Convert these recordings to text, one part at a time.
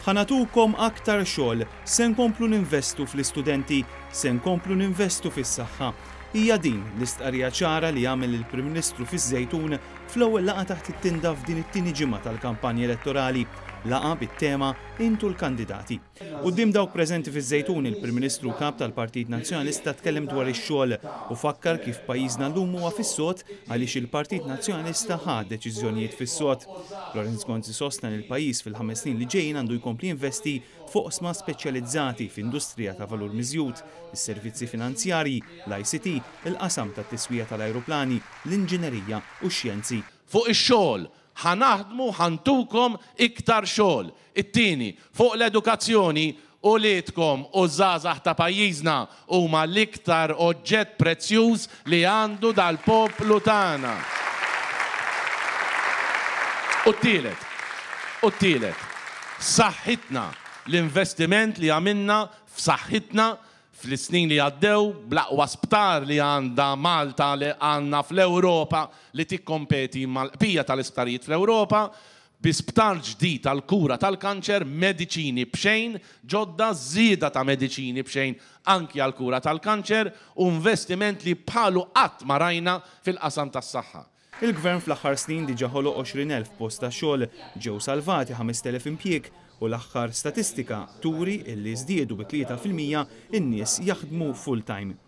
Ħanatukom aktar xogħol, se nkomplu ninvestu fl-istudenti, se nkomplu ninvestu fis-saħħa. Hija din l-istqarrija ċara li għamel il-Prim Ministru fiż-Żejtun fl-ewwel laqgħa taħt it-tinda f'din it-tieni ġimgħa tal-kampanja elettorali, laqgħa bit-tema Intu l-kandidati. Quddiem dawk preżenti fiż-Żejtun il-Prim Ministru Kap tal-Partit Nazzjonalista tkellem dwar ix-xogħol u fakkar kif pajjiżna llum huwa fis-sod għaliex il-Partit Nazzjonalista ħad deċiżjonijiet fis-sod. Lorenz Gonzi sostna li l-pajjiż fil-5 snin li ġejjin għandu jkompli investi f'oqsma speċjalizzati f'industrija ta' valur miżjud, is-servizzi finanzjarji, l-ICT, il-qasam tat-tiswija tal-ajruplani, l-inġinerija u x-xjenzi. Fuq ix-xogħol ħanaħdmu ħantukom iktar xogħol. It-tieni fuq l-edukazzjoni u liedkom u żgħażagħ ta' pajjiżna huma l-iktar oġġett prezzjuż li għandu dal-poplu tagħna. U t-tielet, saħħitna l-investiment li għamilna f'saħħitna fl-snin li għaddew bl-aqwa sptar li għandha Malta li għandna fl-Ewropa li tikkompeti mal-qbija tal-isptarijiet fl-Ewropa bi sptar ġdid tal-kura tal-kanċer, mediċini bxejn, ġodda żieda ta' mediċini bxejn anki għall-kura tal-kanċer u investiment li bħalu qatt ma rajna fil-qasam tas-saħħa. Il-Gvern fl-aħħar snin diġà ħoloq 20,000 post ta' xogħol, ġew salvati 5,000 impjieg u l-aħħar statistika turi illi żdiedu bi 3% in-nies jaħdmu full-time.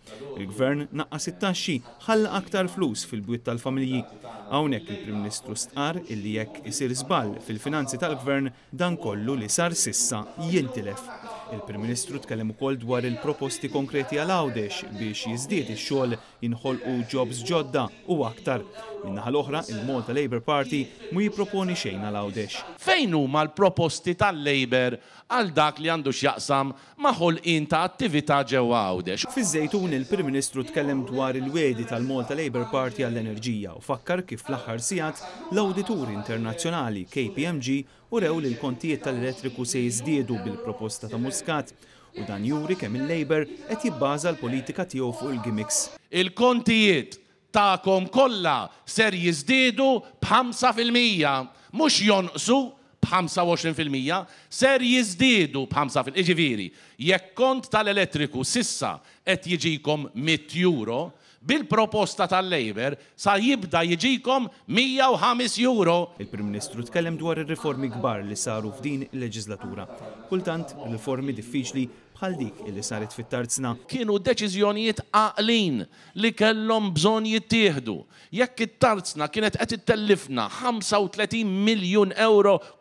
Il-Gvern naqqas it-taxxi ħalla aktar flus fil-bwiet tal-familji. Hawnhekk il-Prim Ministru stqar illi jekk isir żball fil-finanzi tal-Gvern dan kollu li sar sissa jintilef. Il-Prim Ministru tkellem ukoll dwar il-proposti konkreti għal Għawdex biex jiżdied ix-xogħol jinħolqu jobs ġodda u aktar. Min-naħa l-oħra, il-Malta Labour Party mu jipproponi xejn għal Għawdex. Fejn huma l-proposti tal-Labour għal dak li għandu x'jaqsam ma' ħolqien ta' attività ġewwa Għawdex? Fiż-Żejtun il-Prim Ministru tkellem dwar il-wedi tal-Malta Labour Party għall-enerġija u fakkar kif fl-aħħar sigħat l-Awdituri Internazzjonali KPMG urew li l-kontijiet tal-elettriku se jiżdiedu bil-proposta ta' Muscat u dan juri kemm il-Labour qed jibbaża l-politika tiegħu fuq il-gimmicks. Il-kontijiet tagħkom kollha ser jiżdiedu b'5%, mhux jonqsu b'25%, ser jiżdiedu b'5%. Jiġifieri, jekk kont tal-elettriku sissa qed jiġikom €100, bil-proposta tal-Labour sa jibda jiġikom €105. Il-Prim Ministru tkellem dwar ir-riformi kbar li saru f'din il-leġislatura. Kultant riformi diffiċli bħal dik li saret fit-tarzna. Kienu deċiżjonijiet għaqlin li kellhom bżonn jittieħdu. Jekk it-tarzna kienet qed ittellifna €35 miljun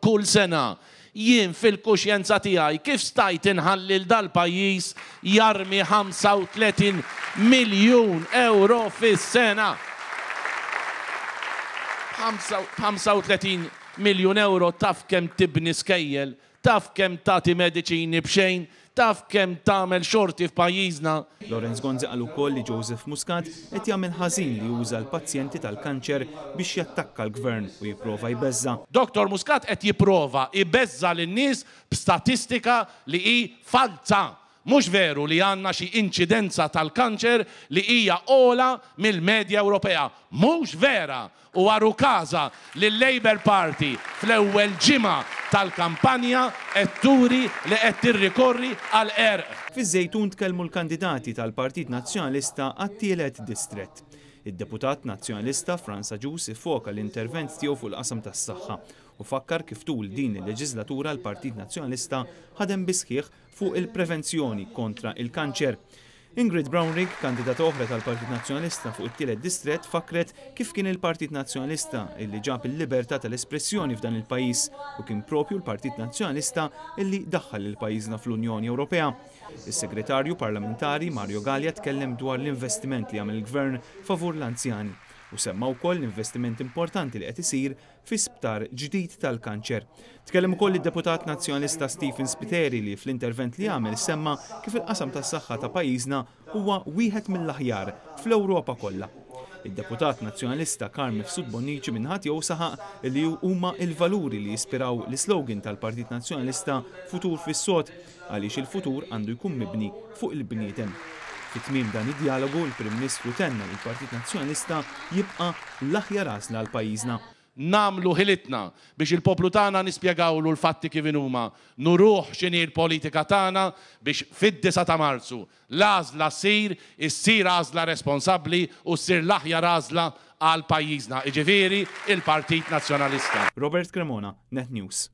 kull sena, jien fil-kuxjenza tiegħi kif stajt inħallil dal-pajjiż jarmi €35 miljun fis-sena. €35 miljun taf kemm tibni skejjel, taf kemm tagħti mediċini bxejn, taf kemm tagħmel xorti f'pajjiżna. Lorenz Gonzi qal ukoll li Joseph Muscat qed jagħmel ħażin li juża l-pazjenti tal-kanċer biex jattakka l-Gvern u jipprova jbeżza. Dr. Muscat qed jipprova jbeżza lin-nies b'statistika li hi falsa. Mhux veru li għandna xi inċidenza tal-kanċer li hija ogħla mill-medja Ewropea. Mhux vera. U għaru kaza li l-Labour Party fl-ewwel ġimgħa tal-kampanja qed turi li qed tirrikorri għal erq. Fiż-Żejtun tkellmu l-kandidati tal-Partit Nazzjonalista għat-tielet distrett. Id-Deputat Nazzjonalista Franz Agius iffoka l-intervent tiegħu fuq il-qasam tas-saħħa u fakkar kif tul din il-leġislatura l-Partit Nazzjonalista ħadem bisħieħ fuq il-prevenzjoni kontra il-kanċer. Ingrid Brownrigg, kandidata oħra tal-Partit Nazzjonalista fuq it-tielet distrett, fakret kif kien il-Partit Nazzjonalista illi ġab il-libertà tal-espressjoni f'dan il-pajjiż u kien propju l-Partit Nazzjonalista illi daħħal il-pajjiżna fl-Unjoni Ewropea. Is-Segretarju Parlamentari Mario Gallia tkellem dwar l-investiment li għamel il-Gvern favur l-anzjani u semma wkoll l-investiment importanti li qed isir fi sptar ġdid tal-kanċer. Tkellem ukoll id-Deputat Nazzjonalista Stephen Spiteri li fl-intervent li għamel semma kif il-qasam tas-saħħa ta' pajjiżna huwa wieħed mill-aħjar fl-Ewropa kollha. Id-Deputat Nazzjonalista Carmen Fsud Bonnici minħat jew saħaq li huma l-valuri li jispiraw l-slogan tal-Partit Nazzjonalista Futur fis-sod għaliex il-futur għandu jkun mibni fuq il-bniedem. Fit-tmiem dan id-dialogu, il-Prim Ministru tenna li l-Partit Nazzjonalista jibqa' l-aħjar għażla għal pajjiżna. namlu ħilitna biex il-poplu tagħna nispjegawlu l-fatti kif huma, nuruh x'inhi l-politika tagħna biex fid-9 ta' Marzu l-għażla issir għażla responsabbli u ssir l-aħjar għażla għal pajjiżna, jiġifieri il-Partit Nazzjonalista. Robert Cremona, Net News.